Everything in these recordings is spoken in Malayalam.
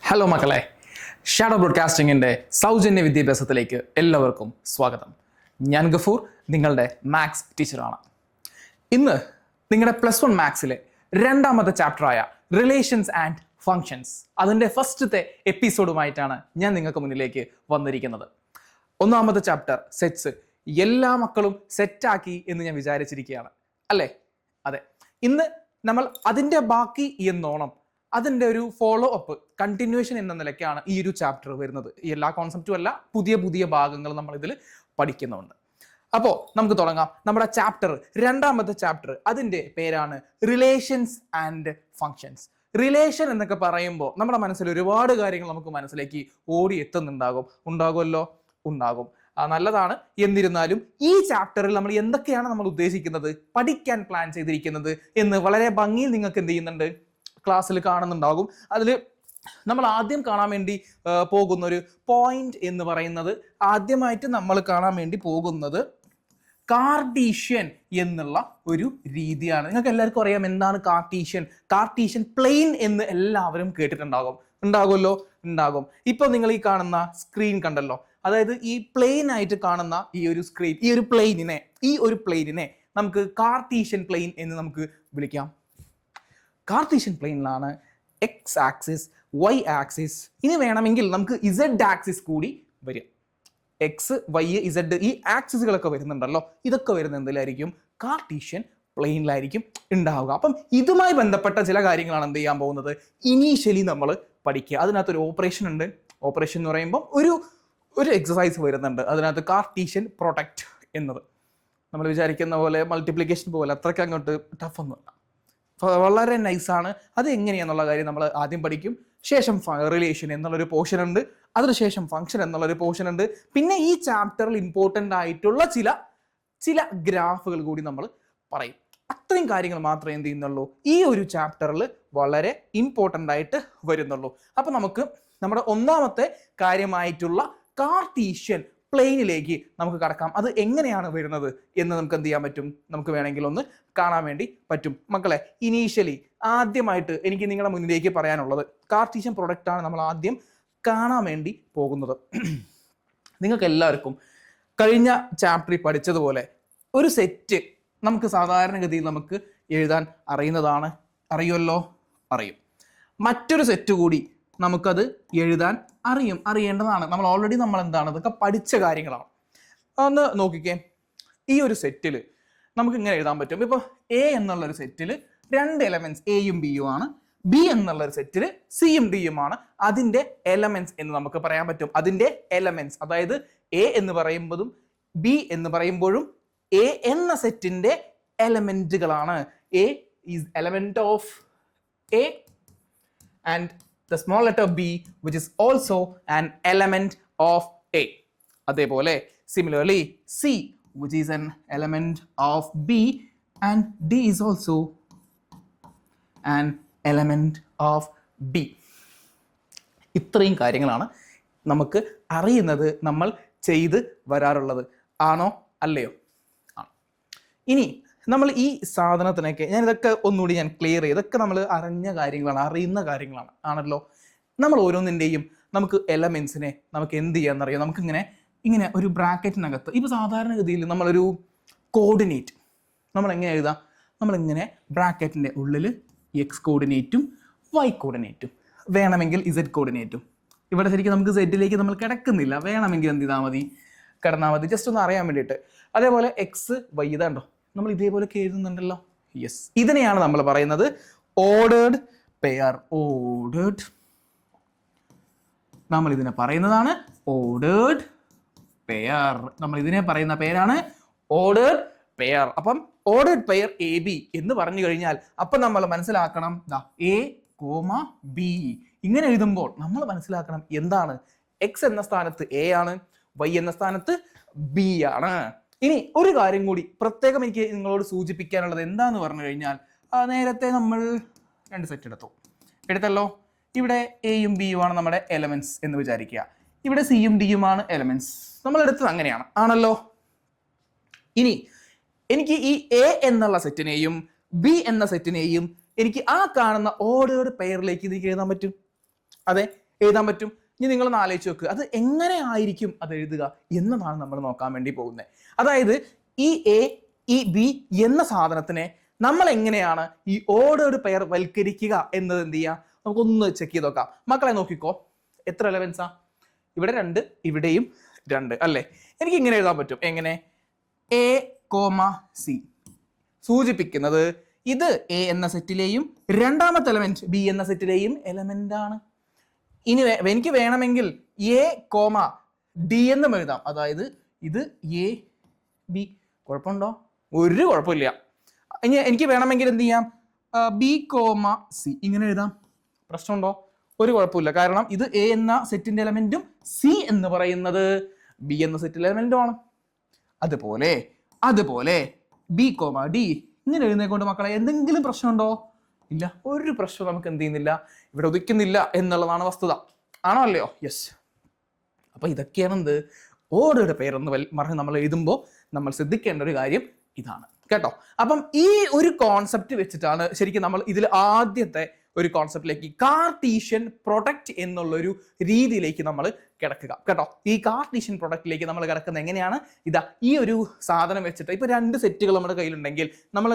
ഹലോ മക്കളെ, ഷാഡോ ബ്രോഡ്കാസ്റ്റിംഗിൻ്റെ സൗജന്യ വിദ്യാഭ്യാസത്തിലേക്ക് എല്ലാവർക്കും സ്വാഗതം. ഞാൻ ഗഫൂർ, നിങ്ങളുടെ മാത്സ് ടീച്ചറാണ്. ഇന്ന് നിങ്ങളുടെ +1 മാത്സിലെ രണ്ടാമത്തെ ചാപ്റ്ററായ റിലേഷൻസ് ആൻഡ് ഫങ്ഷൻസ് അതിൻ്റെ ഫസ്റ്റത്തെ എപ്പിസോഡുമായിട്ടാണ് ഞാൻ നിങ്ങൾക്ക് മുന്നിലേക്ക് വന്നിരിക്കുന്നത്. ഒന്നാമത്തെ ചാപ്റ്റർ സെറ്റ്സ് എല്ലാ മക്കളും സെറ്റാക്കി എന്ന് ഞാൻ വിചാരിച്ചിരിക്കുകയാണ്, അല്ലേ? അതെ, ഇന്ന് നമ്മൾ അതിൻ്റെ ബാക്കി എന്നോണം അതിൻ്റെ ഒരു ഫോളോ അപ്പ് കണ്ടിന്യൂവേഷൻ എന്ന നിലയ്ക്കാണ് ഈ ഒരു ചാപ്റ്റർ വരുന്നത്. ഈ എല്ലാ കോൺസെപ്റ്റും അല്ല, പുതിയ പുതിയ ഭാഗങ്ങൾ നമ്മൾ ഇതിൽ പഠിക്കുന്നുണ്ട്. അപ്പോൾ നമുക്ക് തുടങ്ങാം. നമ്മുടെ ചാപ്റ്റർ, രണ്ടാമത്തെ ചാപ്റ്റർ, അതിൻ്റെ പേരാണ് റിലേഷൻസ് ആൻഡ് ഫങ്ഷൻസ്. റിലേഷൻ എന്നൊക്കെ പറയുമ്പോൾ നമ്മുടെ മനസ്സിൽ ഒരുപാട് കാര്യങ്ങൾ നമുക്ക് മനസ്സിലേക്ക് ഓടി ഉണ്ടാകുമല്ലോ. നല്ലതാണ്. എന്നിരുന്നാലും ഈ ചാപ്റ്ററിൽ നമ്മൾ എന്തൊക്കെയാണ് നമ്മൾ ഉദ്ദേശിക്കുന്നത്, പഠിക്കാൻ പ്ലാൻ ചെയ്തിരിക്കുന്നത് എന്ന് വളരെ ഭംഗിയിൽ നിങ്ങൾക്ക് എന്ത് ചെയ്യുന്നുണ്ട്, ക്ലാസ്സിൽ കാണുന്നുണ്ടാകും. അതിൽ നമ്മൾ ആദ്യം കാണാൻ വേണ്ടി പോകുന്ന ഒരു പോയിന്റ് എന്ന് പറയുന്നത്, ആദ്യമായിട്ട് നമ്മൾ കാണാൻ വേണ്ടി പോകുന്നത് കാർട്ടീഷ്യൻ എന്നുള്ള ഒരു രീതിയാണ്. നിങ്ങൾക്ക് എല്ലാവർക്കും അറിയാം എന്താണ് കാർട്ടീഷ്യൻ. കാർട്ടീഷ്യൻ പ്ലെയിൻ എന്ന് എല്ലാവരും ഉണ്ടാകുമല്ലോ. ഇപ്പൊ നിങ്ങൾ ഈ കാണുന്ന സ്ക്രീൻ കണ്ടല്ലോ, അതായത് ഈ പ്ലെയിൻ ആയിട്ട് കാണുന്ന ഈ ഒരു സ്ക്രീൻ, ഈ ഒരു പ്ലെയിനിനെ നമുക്ക് കാർട്ടീഷ്യൻ പ്ലെയിൻ എന്ന് നമുക്ക് വിളിക്കാം. കാർട്ടീഷ്യൻ പ്ലെയിനിലാണ് എക്സ് ആക്സിസ്, വൈ ആക്സിസ്, ഇനി വേണമെങ്കിൽ നമുക്ക് ഇസഡ് ആക്സിസ് കൂടി വരും. എക്സ്, വൈ, ഇസഡ് ഈ ആക്സിസുകളൊക്കെ വരുന്നുണ്ടല്ലോ, ഇതൊക്കെ വരുന്ന എന്തിലായിരിക്കും? കാർട്ടീഷ്യൻ പ്ലെയിനിലായിരിക്കും ഉണ്ടാവുക. അപ്പം ഇതുമായി ബന്ധപ്പെട്ട ചില കാര്യങ്ങളാണ് എന്ത് ചെയ്യാൻ പോകുന്നത്, ഇനീഷ്യലി നമ്മൾ പഠിക്കുക. അതിനകത്തൊരു ഓപ്പറേഷൻ ഉണ്ട്. ഓപ്പറേഷൻ എന്ന് പറയുമ്പോൾ ഒരു എക്സസൈസ് വരുന്നുണ്ട്. അതിനകത്ത് കാർട്ടീഷ്യൻ പ്രൊഡക്റ്റ് എന്നത് നമ്മൾ വിചാരിക്കുന്ന പോലെ മൾട്ടിപ്ലിക്കേഷൻ പോലെ അത്രയ്ക്ക് അങ്ങോട്ട് ടഫ് ഒന്നുമല്ല, വളരെ നൈസാണ്. അത് എങ്ങനെയാണെന്നുള്ള കാര്യം നമ്മൾ ആദ്യം പഠിക്കും. ശേഷം റിലേഷൻ എന്നുള്ളൊരു പോർഷൻ ഉണ്ട്, അതിനുശേഷം ഫംഗ്ഷൻ എന്നുള്ളൊരു പോർഷൻ ഉണ്ട്. പിന്നെ ഈ ചാപ്റ്ററിൽ ഇമ്പോർട്ടൻ്റ് ആയിട്ടുള്ള ചില ഗ്രാഫുകൾ കൂടി നമ്മൾ പറയും. അത്രയും കാര്യങ്ങൾ മാത്രമേ എന്ത് ചെയ്യുന്നുള്ളൂ, ഈ ഒരു ചാപ്റ്ററിൽ വളരെ ഇമ്പോർട്ടൻ്റ് ആയിട്ട് വരുന്നുള്ളൂ. അപ്പം നമുക്ക് നമ്മുടെ ഒന്നാമത്തെ കാര്യമായിട്ടുള്ള കാർട്ടീഷ്യൻ പ്ലെയിനിലേക്ക് നമുക്ക് കടക്കാം. അത് എങ്ങനെയാണ് വരുന്നത് എന്ന് നമുക്ക് എന്ത് ചെയ്യാൻ പറ്റും, നമുക്ക് വേണമെങ്കിൽ ഒന്ന് കാണാൻ വേണ്ടി പറ്റും. മക്കളെ, ഇനീഷ്യലി ആദ്യമായിട്ട് എനിക്ക് നിങ്ങളുടെ മുന്നിലേക്ക് പറയാനുള്ളത് കാർട്ടീഷ്യൻ പ്രൊഡക്റ്റ് ആണ് നമ്മൾ ആദ്യം കാണാൻ വേണ്ടി പോകുന്നത്. നിങ്ങൾക്ക് എല്ലാവർക്കും കഴിഞ്ഞ ചാപ്റ്ററിൽ പഠിച്ചതുപോലെ ഒരു സെറ്റ് നമുക്ക് സാധാരണഗതിയിൽ നമുക്ക് എഴുതാൻ അറിയുമല്ലോ. മറ്റൊരു സെറ്റ് കൂടി നമുക്കത് എഴുതാൻ അറിയേണ്ടതാണ്. നമ്മൾ എന്താണ്, ഇതൊക്കെ പഠിച്ച കാര്യങ്ങളാണ്. ഒന്ന് നോക്കിക്കേ, ഈ ഒരു സെറ്റിൽ നമുക്ക് ഇങ്ങനെ എഴുതാൻ പറ്റും. ഇപ്പോൾ എ എന്നുള്ളൊരു സെറ്റിൽ 2 എലമെന്റ്സ് എയും ബിയും ആണ്. ബി എന്നുള്ളൊരു സെറ്റിൽ സിയും ഡിയും ആണ്. അതിൻ്റെ എലമെന്റ്സ് എന്ന് നമുക്ക് പറയാൻ പറ്റും. അതിൻ്റെ എലമെന്റ്സ്, അതായത് എ എന്ന് പറയുമ്പോഴും ബി എന്ന് പറയുമ്പോഴും എ എന്ന സെറ്റിന്റെ എലമെന്റുകളാണ്. A is element of A and the small letter b which is also an element of a. അതേപോലെ similarly c which is an element of b and d is also an element of b. ഇത്രയും കാര്യങ്ങളാണ് നമുക്ക് അറിയുന്നത്, നമ്മൾ ചെയ്ത് വരാറുള്ളത്. ആണോ അല്ലയോ? ആണ്. ഇനി നമ്മൾ ഈ സാധനത്തിനൊക്കെ ഇതൊക്കെ ഒന്നുകൂടി ക്ലിയർ ചെയ്ത്, ഇതൊക്കെ നമ്മൾ അറിയുന്ന കാര്യങ്ങളാണ് ആണല്ലോ. നമ്മൾ ഓരോന്നിൻ്റെയും നമുക്ക് എലമെന്റ്സിനെ നമുക്ക് എന്ത് ചെയ്യാന്നറിയാം. നമുക്ക് ഇങ്ങനെ ഒരു ബ്രാക്കറ്റിനകത്ത് ഇപ്പോൾ സാധാരണഗതിയിൽ നമ്മളൊരു കോർഡിനേറ്റ് നമ്മൾ എങ്ങനെ എഴുതാം, നമ്മളിങ്ങനെ ബ്രാക്കറ്റിൻ്റെ ഉള്ളിൽ എക്സ് കോർഡിനേറ്റും വൈ കോർഡിനേറ്റും വേണമെങ്കിൽ ഇസഡ് കോർഡിനേറ്റും. ഇവിടെ ശരിക്കും നമുക്ക് സെറ്റിലേക്ക് നമ്മൾ കിടക്കുന്നില്ല, വേണമെങ്കിൽ എന്ത് ചെയ്താൽ കിടന്നാൽ മതി, ജസ്റ്റ് ഒന്ന് അറിയാൻ വേണ്ടിയിട്ട്. അതേപോലെ എക്സ് വൈ ഇതാണ്ടോ നമ്മൾ ഇതേപോലെയൊക്കെ എഴുതുന്നുണ്ടല്ലോ. യെസ്, ഇതിനെയാണ് നമ്മൾ പറയുന്നത് ഓർഡേർഡ് പെയർ. നമ്മൾ ഇതിനെ പറയുന്നതാണ് ഓർഡേർഡ് പെയർ. നമ്മൾ ഇതിനെ പറയുന്ന പേരാണ് ഓർഡേർഡ് പെയർ. അപ്പം ഓർഡേർഡ് പെയർ എ ബി എന്ന് പറഞ്ഞു കഴിഞ്ഞാൽ അപ്പം നമ്മൾ മനസ്സിലാക്കണം, എ കോമ ബി ഇങ്ങനെ എഴുതുമ്പോൾ നമ്മൾ മനസ്സിലാക്കണം എന്താണ്, എക്സ് എന്ന സ്ഥാനത്ത് എ ആണ്, വൈ എന്ന സ്ഥാനത്ത് ബി ആണ്. ഇനി ഒരു കാര്യം കൂടി പ്രത്യേകം എനിക്ക് നിങ്ങളോട് സൂചിപ്പിക്കാനുള്ളത് എന്താന്ന് പറഞ്ഞു കഴിഞ്ഞാൽ, നേരത്തെ നമ്മൾ 2 സെറ്റ് എടുത്തല്ലോ. ഇവിടെ എയും ബിയും ആണ് നമ്മുടെ എലമെന്റ്സ് എന്ന് വിചാരിക്കുക, ഇവിടെ സിയും ഡിയുമാണ് എലമെന്റ്സ്. നമ്മൾ എടുത്തത് അങ്ങനെയാണ് ആണല്ലോ. ഇനി എനിക്ക് ഈ എ എന്നുള്ള സെറ്റിനെയും ബി എന്ന സെറ്റിനെയും എനിക്ക് ആ കാണുന്ന ഓർഡേർഡ് പെയറിലേക്ക് ഇതിലേക്ക് എഴുതാൻ പറ്റും. അതെ, എഴുതാൻ പറ്റും. ഇനി നിങ്ങളൊന്ന് ആലോചിച്ച് നോക്കുക, അത് എങ്ങനെ ആയിരിക്കും അത് എഴുതുക എന്നതാണ് നമ്മൾ നോക്കാൻ വേണ്ടി പോകുന്നത്. അതായത് ഈ എ ഈ ബി എന്ന സാധനത്തിനെ നമ്മൾ എങ്ങനെയാണ് ഈ ഓർഡേർഡ് പെയർ വൽക്കരിക്കുക എന്നത് എന്ത് ചെയ്യുക, നമുക്കൊന്ന് ചെക്ക് ചെയ്ത് നോക്കാം. മക്കളെ നോക്കിക്കോ, എത്ര എലമെന്റ്സാ? ഇവിടെ 2, ഇവിടെയും 2 അല്ലേ. എനിക്ക് ഇങ്ങനെ എഴുതാൻ പറ്റും. എങ്ങനെ? എ കോമ സി സൂചിപ്പിക്കുന്നത് ഇത് എ എന്ന സെറ്റിലെയും രണ്ടാമത്തെ എലമെന്റ് ബി എന്ന സെറ്റിലെയും എലമെന്റ് ആണ്. ഇനി എനിക്ക് വേണമെങ്കിൽ എ കോമ ഡി എന്നും എഴുതാം. അതായത് ഇത് എ ബി. കുഴപ്പമുണ്ടോ? ഒരു കുഴപ്പമില്ല. ഇനി എനിക്ക് വേണമെങ്കിൽ എന്ത് ചെയ്യാം, ബി കോമ സി ഇങ്ങനെ എഴുതാം. പ്രശ്നമുണ്ടോ? ഒരു കുഴപ്പമില്ല. കാരണം ഇത് എ എന്ന സെറ്റിന്റെ എലമെന്റും സി എന്ന് പറയുന്നത് ബി എന്ന സെറ്റിലെ എലമെന്റും ആണ്. അതുപോലെ ബി കോമ ഡി ഇങ്ങനെ എഴുതുന്നതുകൊണ്ട് മക്കളെ എന്തെങ്കിലും പ്രശ്നമുണ്ടോ? ഇല്ല, ഒരു പ്രശ്നം നമുക്ക് എന്ത് ചെയ്യുന്നില്ല, ഇവിടെ ഉദിക്കുന്നില്ല എന്നുള്ളതാണ് വസ്തുത. ആണോ അല്ലയോ? യെസ്. അപ്പൊ ഇതൊക്കെയാണ് എന്ത് ഓർഡറുടെ പേരെന്ന് പറഞ്ഞ് നമ്മൾ എഴുതുമ്പോൾ നമ്മൾ ശ്രദ്ധിക്കേണ്ട ഒരു കാര്യം ഇതാണ് കേട്ടോ. അപ്പം ഈ ഒരു കോൺസെപ്റ്റ് വെച്ചിട്ടാണ് ശരിക്കും നമ്മൾ ഇതിൽ ആദ്യത്തെ ഒരു കോൺസെപ്റ്റിലേക്ക് കാർട്ടീഷ്യൻ പ്രൊഡക്റ്റ് എന്നുള്ളൊരു രീതിയിലേക്ക് നമ്മൾ കിടക്കുക കേട്ടോ. ഈ കാർട്ടീഷ്യൻ പ്രൊഡക്റ്റിലേക്ക് നമ്മൾ കിടക്കുന്നത് എങ്ങനെയാണ്? ഇതാ ഈ ഒരു സാധനം വെച്ചിട്ട് ഇപ്പൊ 2 സെറ്റുകൾ നമ്മുടെ കയ്യിലുണ്ടെങ്കിൽ നമ്മൾ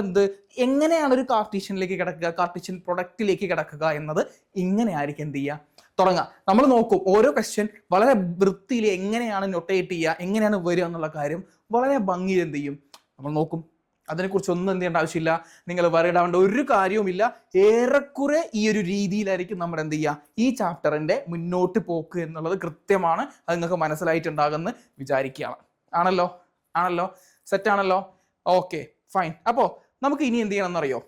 എങ്ങനെയാണ് ഒരു കാർട്ടീഷ്യനിലേക്ക് കിടക്കുക, കാർട്ടീഷ്യൻ പ്രൊഡക്റ്റിലേക്ക് കിടക്കുക എന്നത് ഇങ്ങനെ ആയിരിക്കും എന്ത് ചെയ്യുക, തുടങ്ങാം. നമ്മൾ നോക്കും ഓരോ ക്വസ്റ്റ്യൻ വളരെ വൃത്തിയിൽ എങ്ങനെയാണ് നൊട്ടേറ്റ് ചെയ്യുക, എങ്ങനെയാണ് വരിക എന്നുള്ള കാര്യം വളരെ ഭംഗിയിൽ എന്ത് ചെയ്യും നമ്മൾ നോക്കും. അതിനെക്കുറിച്ച് ഒന്നും എന്ത് ചെയ്യേണ്ട ആവശ്യമില്ല, നിങ്ങൾ വറിയിടാവേണ്ട ഒരു കാര്യവുമില്ല. ഏറെക്കുറെ ഈ ഒരു രീതിയിലായിരിക്കും നമ്മൾ എന്ത് ചെയ്യുക, ഈ ചാപ്റ്ററിന്റെ മുന്നോട്ട് പോക്ക് എന്നുള്ളത് കൃത്യമാണ്. അത് നിങ്ങൾക്ക് മനസ്സിലായിട്ടുണ്ടാകുമെന്ന് വിചാരിക്കുകയാണ്. ആണല്ലോ സെറ്റാണല്ലോ. Okay fine. അപ്പോൾ നമുക്ക് ഇനി എന്ത് ചെയ്യണം എന്നറിയോ,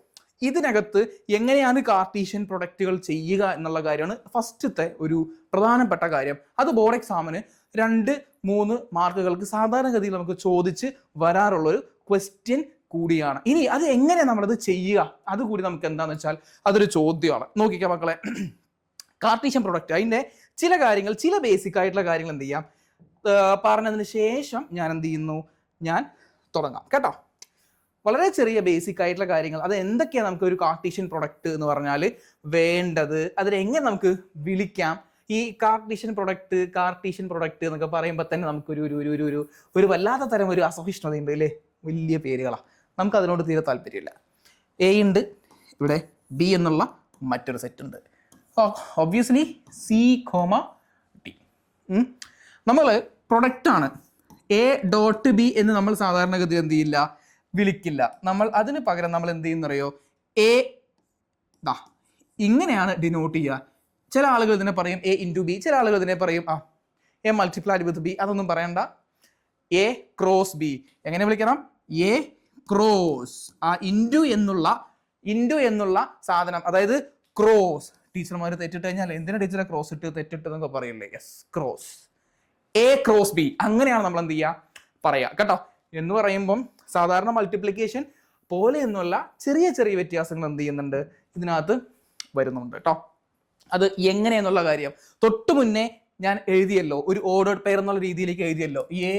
ഇതിനകത്ത് എങ്ങനെയാണ് കാർട്ടീഷ്യൻ പ്രൊഡക്റ്റുകൾ ചെയ്യുക എന്നുള്ള കാര്യമാണ് ഫസ്റ്റത്തെ ഒരു പ്രധാനപ്പെട്ട കാര്യം. അത് ബോർഡ് എക്സാമിന് 2-3 മാർക്കുകൾക്ക് സാധാരണഗതിയിൽ നമുക്ക് ചോദിച്ച് വരാറുള്ളൊരു ക്വസ്റ്റ്യൻ കൂടിയാണ്. ഇനി അത് എങ്ങനെ നമ്മളത് ചെയ്യുക അതുകൂടി നമുക്ക് എന്താണെന്ന് വെച്ചാൽ അതൊരു ചോദ്യമാണ്. നോക്കിക്കാം മക്കളെ, കാർട്ടീഷ്യൻ പ്രൊഡക്റ്റ് അതിൻ്റെ ചില കാര്യങ്ങൾ, ചില ബേസിക് ആയിട്ടുള്ള കാര്യങ്ങൾ എന്ത് ചെയ്യാം പറഞ്ഞതിന് ശേഷം ഞാൻ എന്ത് ചെയ്യുന്നു, ഞാൻ തുടങ്ങാം കേട്ടോ. വളരെ ചെറിയ ബേസിക് ആയിട്ടുള്ള കാര്യങ്ങൾ, അത് എന്തൊക്കെയാണ് നമുക്ക് ഒരു കാർട്ടീഷ്യൻ പ്രൊഡക്റ്റ് എന്ന് പറഞ്ഞാൽ വേണ്ടത്, അതിനെങ്ങനെ നമുക്ക് വിളിക്കാം. ഈ കാർട്ടീഷ്യൻ പ്രൊഡക്റ്റ് എന്നൊക്കെ പറയുമ്പോൾ തന്നെ നമുക്കൊരു ഒരു വല്ലാത്ത തരം ഒരു അസഹിഷ്ണുതയുണ്ട് അല്ലേ. വലിയ പേരുകളാണ്, നമുക്ക് അതിനോട് തീരെ താല്പര്യമില്ല. എ ഉണ്ട്, ഇവിടെ ബി എന്നുള്ള മറ്റൊരു സെറ്റ് ഉണ്ട്, ഒബ്വിയസ്ലി സി കോമ ഡി. നമ്മൾ പ്രൊഡക്റ്റാണ് എ ഡോട്ട് ബി എന്ന് നമ്മൾ സാധാരണഗതി എന്ത് ചെയ്യില്ല, വിളിക്കില്ല. നമ്മൾ അതിന് പകരം നമ്മൾ എന്ത് ചെയ്യുന്നറിയോ, എ ഇങ്ങനെയാണ് ഡിനോട്ട് ചെയ്യുക. ചില ആളുകൾ ഇതിനെ പറയും എ ഇൻറ്റു ബി, ചില ആളുകൾ ഇതിനെ പറയും എ മൾട്ടിപ്ലൈഡ് വിത്ത് ബി. അതൊന്നും പറയണ്ട, എ ക്രോസ് ബി. എങ്ങനെ വിളിക്കണം? A cross. ആ ഇൻറ്റു എന്നുള്ള സാധനം, അതായത് ക്രോസ്. ടീച്ചർമാർ തെറ്റിട്ട് കഴിഞ്ഞാൽ എന്തിനാ ടീച്ചറെ ക്രോസ് ഇട്ട് തെറ്റിട്ട് എന്നൊക്കെ പറയില്ലേ. Yes, cross. A cross B അങ്ങനെയാണ് നമ്മൾ എന്ത് ചെയ്യുക പറയാ കേട്ടോ. എന്ന് പറയുമ്പം സാധാരണ മൾട്ടിപ്ലിക്കേഷൻ പോലെയൊന്നുമല്ല, ചെറിയ ചെറിയ വ്യത്യാസങ്ങൾ എന്ത് ചെയ്യുന്നുണ്ട് ഇതിനകത്ത് വരുന്നുണ്ട് കേട്ടോ. അത് എങ്ങനെയെന്നുള്ള കാര്യം തൊട്ട് മുന്നേ ഞാൻ എഴുതിയല്ലോ, ഒരു ഓർഡേർഡ് പെയർ എന്നുള്ള രീതിയിലേക്ക് എഴുതിയല്ലോ. എ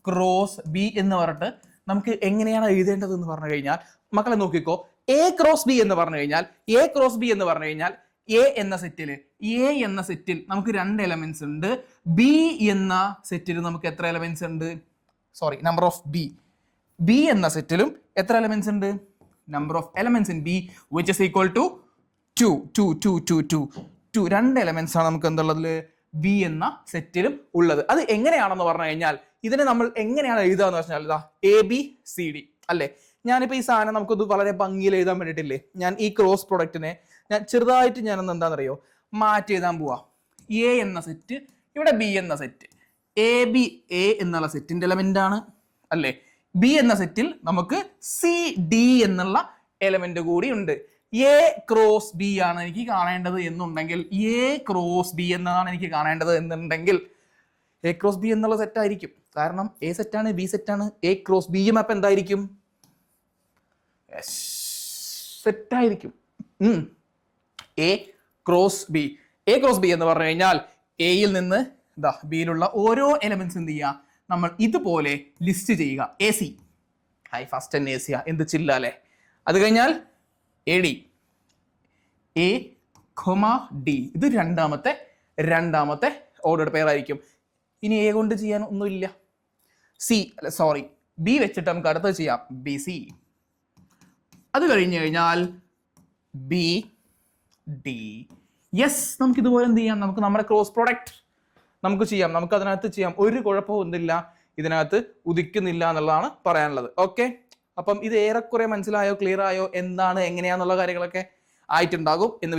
ക്രോസ് ബി എന്ന് പറഞ്ഞിട്ട് നമുക്ക് എങ്ങനെയാണ് എഴുതേണ്ടത് എന്ന് പറഞ്ഞു കഴിഞ്ഞാൽ മക്കളെ നോക്കിക്കോ, എ ക്രോസ് ബി എന്ന് പറഞ്ഞു കഴിഞ്ഞാൽ എ എന്ന സെറ്റിൽ നമുക്ക് 2 എലമെന്റ്സ് ഉണ്ട്. ബി എന്ന സെറ്റിൽ നമുക്ക് എത്ര എലമെന്റ്സ് ഉണ്ട്? നമ്പർ ഓഫ് ബി എന്ന സെറ്റിലും എത്ര എലമെന്റ്സ് ഉണ്ട്? Number of elements in b which is equal to 2. 2 elements ആണ് നമുക്ക് എന്തുള്ളത് ബി എന്ന സെറ്റിലും ഉള്ളത്. അത് എങ്ങനെയാണെന്ന് പറഞ്ഞു കഴിഞ്ഞാൽ ഇതിനെ നമ്മൾ എങ്ങനെയാണ് എഴുതുക എന്ന് വെച്ചാൽ ഇതാ ABCD അല്ലേ. ഞാനിപ്പോൾ ഈ സാധനം നമുക്കൊന്ന് വളരെ ഭംഗിയിൽ എഴുതാൻ വേണ്ടിയിട്ടില്ലേ, ഞാൻ ഈ ക്രോസ് പ്രൊഡക്റ്റിനെ ഞാൻ ചെറുതായിട്ട് ഞാനൊന്ന് എന്താണെന്നറിയോ മാറ്റി എഴുതാൻ പോവാ. എ എന്ന സെറ്റ്, ഇവിടെ ബി എന്ന സെറ്റ്. എ എന്നുള്ള സെറ്റിന്റെ എലമെന്റ് ആണ് അല്ലേ. ബി എന്ന സെറ്റിൽ നമുക്ക് CD എന്നുള്ള എലമെന്റ് കൂടി ഉണ്ട്. എ ക്രോസ് ബി ആണ് എനിക്ക് കാണേണ്ടത് എന്നുണ്ടെങ്കിൽ, എ ക്രോസ് ബി എന്നതാണ് എനിക്ക് കാണേണ്ടത് എന്നുണ്ടെങ്കിൽ എ ക്രോസ് ബി എന്നുള്ള സെറ്റായിരിക്കും. കാരണം എ സെറ്റാണ്, ബി സെറ്റാണ്. എ ക്രോസ് ബിയും അപ്പം എന്തായിരിക്കും? സെറ്റായിരിക്കും. എ ക്രോസ് ബി എന്ന് പറഞ്ഞു കഴിഞ്ഞാൽ എയിൽ നിന്ന് ബിയിലുള്ള ഓരോ എലമെന്റ്സ് എന്ത് ചെയ്യുക, നമ്മൾ ഇതുപോലെ ലിസ്റ്റ് ചെയ്യുക. AC ഫസ്റ്റ് തന്നെ AC എന്ത് ചില്ല അല്ലേ. അത് കഴിഞ്ഞാൽ AD, A, D ഇത് രണ്ടാമത്തെ രണ്ടാമത്തെ ഓർഡേർഡ് പെയർ ആയിരിക്കും. ഇനി എ കൊണ്ട് ചെയ്യാൻ ഒന്നുമില്ല. ബി വെച്ചിട്ട് നമുക്ക് അടുത്തത് ചെയ്യാം. B C. അത് കഴിഞ്ഞ് കഴിഞ്ഞാൽ ബി ഡി. യെസ്, നമുക്ക് ഇതുപോലെ എന്ത് ചെയ്യാം, നമുക്ക് നമ്മുടെ ക്രോസ് പ്രോഡക്റ്റ് നമുക്ക് ചെയ്യാം. നമുക്ക് അതിനകത്ത് ചെയ്യാം. ഒരു കുഴപ്പവും ഒന്നുമില്ല, ഇതിനകത്ത് ഉദിക്കുന്നില്ല എന്നുള്ളതാണ് പറയാനുള്ളത്. ഓക്കെ, അപ്പം ഇത് ഏറെക്കുറെ മനസ്സിലായോ, ക്ലിയർ ആയോ, എന്താണ് എങ്ങനെയാന്നുള്ള കാര്യങ്ങളൊക്കെ ആയിട്ടുണ്ടാകും എന്ന്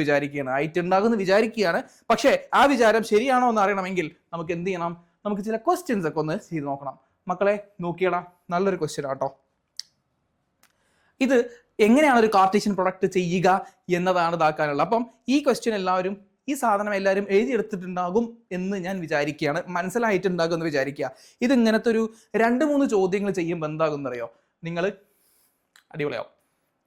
വിചാരിക്കുകയാണ്. പക്ഷേ ആ വിചാരം ശരിയാണോ എന്ന് അറിയണമെങ്കിൽ നമുക്ക് എന്ത് ചെയ്യണം, നമുക്ക് ചില ക്വസ്റ്റ്യൻസ് ഒക്കെ ഒന്ന് ചെയ്ത് നോക്കണം. മക്കളെ നോക്കിയടാ, നല്ലൊരു ക്വസ്റ്റ്യൻ ആട്ടോ ഇത്. എങ്ങനെയാണ് ഒരു കാർട്ടീഷ്യൻ പ്രൊഡക്റ്റ് ചെയ്യുക എന്നതാണ് ഇതാക്കാനുള്ളത്. അപ്പം ഈ ക്വസ്റ്റ്യൻ ഈ സാധനം എല്ലാവരും എഴുതിയെടുത്തിട്ടുണ്ടാകും എന്ന് ഞാൻ വിചാരിക്കുകയാണ്, മനസ്സിലായിട്ടുണ്ടാകും എന്ന് വിചാരിക്കുക. ഇത് ഇങ്ങനത്തെ ഒരു 2-3 ചോദ്യങ്ങൾ ചെയ്യുമ്പോൾ എന്താകും എന്നറിയോ, നിങ്ങൾ അടിപൊളിയാവും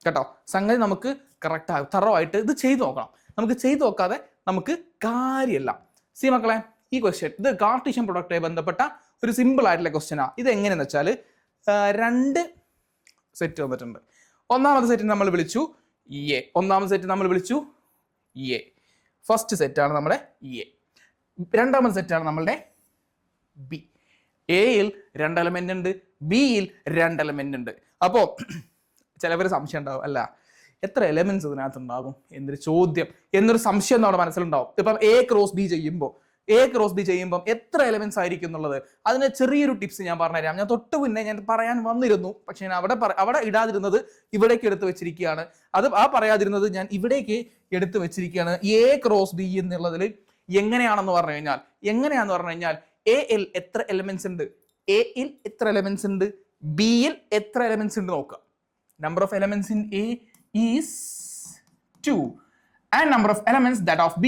കേട്ടോ. സംഗതി നമുക്ക് കറക്റ്റ് തറവായിട്ട് ഇത് ചെയ്തു നോക്കണം. നമുക്ക് ചെയ്തു നോക്കാതെ നമുക്ക് കാര്യമല്ല. മക്കളെ, ഈ ക്വസ്റ്റ്യൻ ഇത് കാർട്ടീഷ്യൻ പ്രൊഡക്റ്റുമായി ബന്ധപ്പെട്ട ഒരു സിമ്പിൾ ആയിട്ടുള്ള ക്വസ്റ്റ്യനാണ്. ഇത് എങ്ങനെയെന്ന് വെച്ചാൽ 2 സെറ്റ് വന്നിട്ടുണ്ട്. ഒന്നാമത്തെ സെറ്റ് നമ്മൾ വിളിച്ചു എ. ഫസ്റ്റ് സെറ്റാണ് നമ്മുടെ എ. രണ്ടാമത്തെ സെറ്റാണ് നമ്മളുടെ ബി. എയിൽ 2 എലമെന്റ് ഉണ്ട്, ബിയിൽ 2 എലമെന്റ് ഉണ്ട്. അപ്പോൾ ചിലവർ സംശയം ഉണ്ടാവും, അല്ല എത്ര എലമെന്റ്സ് ഇതിനകത്ത് ഉണ്ടാകും എന്നൊരു ചോദ്യം, എന്നൊരു സംശയം നമ്മുടെ മനസ്സിലുണ്ടാവും. ഇപ്പം എ ക്രോസ് ബി ചെയ്യുമ്പോൾ എത്ര എലമെന്റ്സ് ആയിരിക്കും എന്നുള്ളത് അതിന് ചെറിയൊരു ടിപ്സ് ഞാൻ പറഞ്ഞുതരാം. ഞാൻ തൊട്ട് മുന്നേ ഞാൻ പറയാൻ വന്നിരുന്നു, പക്ഷെ ഞാൻ അവിടെ ഇടാതിരുന്നത് ഇവിടേക്ക് എടുത്തു വെച്ചിരിക്കുകയാണ്. പറയാതിരുന്നത് ഞാൻ ഇവിടേക്ക് എടുത്തു വെച്ചിരിക്കുകയാണ്. എ ക്രോസ് ബി എന്നുള്ളതിൽ എങ്ങനെയാണെന്ന് പറഞ്ഞു കഴിഞ്ഞാൽ എയിൽ എത്ര എലമെന്റ്സ് ഉണ്ട്, ബിയിൽ എത്ര എലമെന്റ്സ് ഉണ്ട് നോക്കുക. Number of elements in A is 2 and number of elements that of B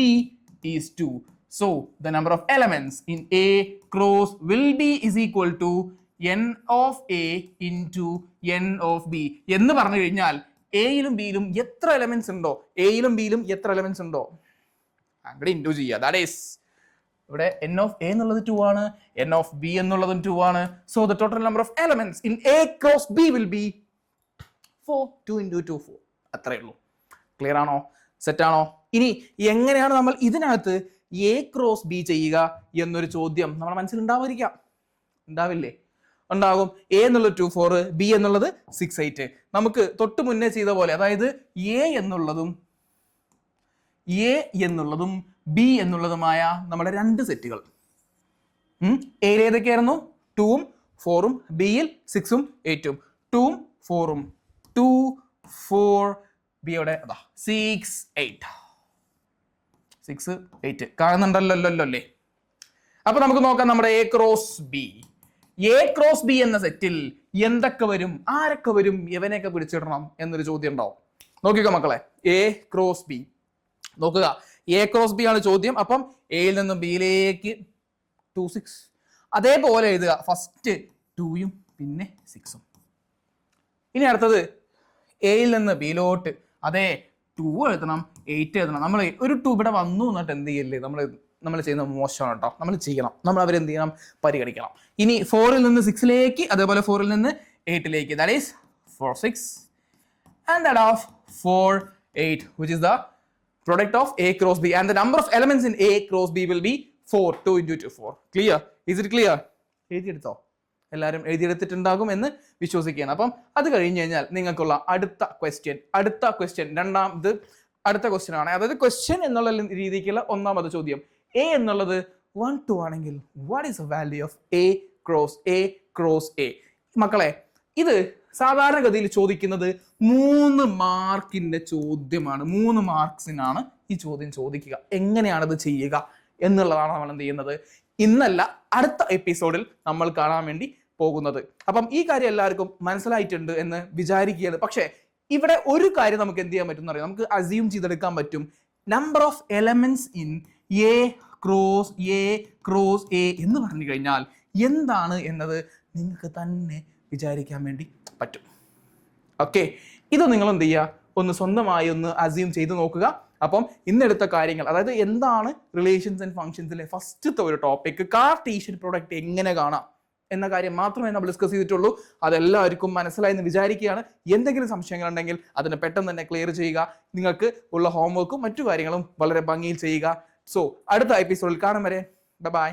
is 2. So the number of elements in A cross will be is equal to n of A into n of B. എന്ന് പറഞ്ഞു കഴിഞ്ഞാൽ എയിലും ബിയിലും എത്ര എലമെന്റ്സ് ഉണ്ടോ അങ്ങോട്ട് ഇൻറ്റു ചെയ്യുക. ദാറ്റ് ഈസ് ഇവിടെ n of A എന്നുള്ളത് 2 ആണ്, n of B എന്നുള്ളതും 2 ആണ്. So the total number of elements in A cross B will be 4. 2 into 2 4. അത്രയേ ഉള്ളൂ. ക്ലിയർ ആണോ? സെറ്റ് ആണോ? ഇനി എങ്ങനെയാണ് നമ്മൾ ഇതിനകത്ത് എ ക്രോസ് ബി ചെയ്യുക എന്നൊരു ചോദ്യം നമ്മുടെ മനസ്സിൽ ഉണ്ടാവില്ലേ? ഉണ്ടാകും. എ എന്നുള്ളത് 2 4, ബി എന്നുള്ളത് 6 8. നമുക്ക് തൊട്ട് മുന്നേ ചെയ്ത പോലെ, അതായത് എ എന്നുള്ളതും ബി എന്നുള്ളതുമായ നമ്മുടെ 2 സെറ്റുകൾ. എയിൽ ഏതൊക്കെയായിരുന്നു? 2 4, ബിയിൽ 6 8. 2 4, 2 4, ബിയുടെ 6 8. 6 8 കാണുന്നുണ്ടല്ലോ അല്ലേ? അപ്പൊ നമുക്ക് നോക്കാം നമ്മുടെ എ ക്രോസ് ബി എന്ന സെറ്റിൽ എന്തൊക്കെ വരും, ആരൊക്കെ വരും, എവനെയൊക്കെ പിടിച്ചിടണം എന്നൊരു ചോദ്യം ഉണ്ടാവും. നോക്കിക്കോ മക്കളെ, എ ക്രോസ് ബി നോക്കുക. എ ക്രോസ് ബി ആണ് ചോദ്യം. അപ്പം എയിൽ നിന്നും ബിയിലേക്ക് 2 6 അതേപോലെ എഴുതുക. ഫസ്റ്റ് 2ഉം പിന്നെ 6ഉം. ഇനി അടുത്തത് എയിൽ നിന്ന് ബിയിലോട്ട് അതേ 2 എഴുതണം, 8 എഴുതണം. നമ്മൾ ഒരു 2 ഇവിടെ വന്നു എന്നിട്ട് എന്ത് ചെയ്യല്ലേ, നമ്മൾ ചെയ്യുന്നത് മോശമാണ് കേട്ടോ. നമ്മൾ അവരെന്ത് ചെയ്യണം, പരിഗണിക്കണം. ഇനി 4ൽ നിന്ന് 6ലേക്ക്, അതേപോലെ 4ൽ നിന്ന് 8ലേക്ക്. That is 4 6 and that of 4 8, which is the product of A cross B, and the number of elements in A cross B will be 4. 2 into 2 4. Clear? Is it clear? എഴുതിയെടുത്തോ? എല്ലാവരും എഴുതിയെടുത്തിട്ടുണ്ടാകും എന്ന് വിശ്വസിക്കുകയാണ്. അപ്പം അത് കഴിഞ്ഞ് കഴിഞ്ഞാൽ നിങ്ങൾക്കുള്ള അടുത്ത ക്വസ്റ്റ്യൻ അടുത്ത ക്വസ്റ്റ്യൻ ആണ്. അതായത് ക്വസ്റ്റ്യൻ എന്നുള്ള രീതിക്കുള്ള ഒന്നാമത്തെ ചോദ്യം. എ എന്നുള്ളത് 1 2 ആണെങ്കിൽ what is the value of A cross A? മക്കളെ, ഇത് സാധാരണഗതിയിൽ ചോദിക്കുന്നത് 3 മാർക്കിന്റെ ചോദ്യമാണ്. 3 മാർക്സിനാണ് ഈ ചോദ്യം ചോദിക്കുക. എങ്ങനെയാണത് ചെയ്യുക എന്നുള്ളതാണ് നമ്മൾ എന്ത് ചെയ്യുന്നത്, ഇന്നല്ല അടുത്ത എപ്പിസോഡിൽ നമ്മൾ കാണാൻ വേണ്ടി പോകുന്നത്. അപ്പം ഈ കാര്യം എല്ലാവർക്കും മനസ്സിലായിട്ടുണ്ട് എന്ന് വിചാരിക്കുകയാണ്. പക്ഷേ ഇവിടെ ഒരു കാര്യം നമുക്ക് എന്ത് ചെയ്യാൻ പറ്റും എന്നറിയാം, നമുക്ക് അസ്യൂം ചെയ്തെടുക്കാൻ പറ്റും. Number of elements in A cross A എന്ന് പറഞ്ഞു കഴിഞ്ഞാൽ എന്താണ് എന്നത് നിങ്ങൾക്ക് തന്നെ വിചാരിക്കാൻ വേണ്ടി പറ്റും. ഓക്കെ, ഇത് നിങ്ങൾ എന്ത് ചെയ്യുക, ഒന്ന് സ്വന്തമായി ഒന്ന് അസ്യൂം ചെയ്ത് നോക്കുക. അപ്പം ഇന്നെടുത്ത കാര്യങ്ങൾ, അതായത് എന്താണ് റിലേഷൻസ് ആൻഡ് ഫംഗ്ഷൻസിലെ ഫസ്റ്റത്തെ ഒരു ടോപ്പിക്, കാർട്ടീഷ്യൻ പ്രോഡക്റ്റ് എങ്ങനെ കാണാം എന്ന കാര്യം മാത്രമേ നമ്മൾ ഡിസ്കസ് ചെയ്തിട്ടുള്ളൂ. അതെല്ലാവർക്കും മനസ്സിലായി എന്ന് വിചാരിക്കുകയാണ്. എന്തെങ്കിലും സംശയങ്ങൾ ഉണ്ടെങ്കിൽ അതിനെ പെട്ടെന്ന് തന്നെ ക്ലിയർ ചെയ്യുക. നിങ്ങൾക്ക് ഉള്ള ഹോംവർക്കും മറ്റു കാര്യങ്ങളും വളരെ ഭംഗിയിൽ ചെയ്യുക. സോ അടുത്ത എപ്പിസോഡിൽ കാണും വരെ ബൈ.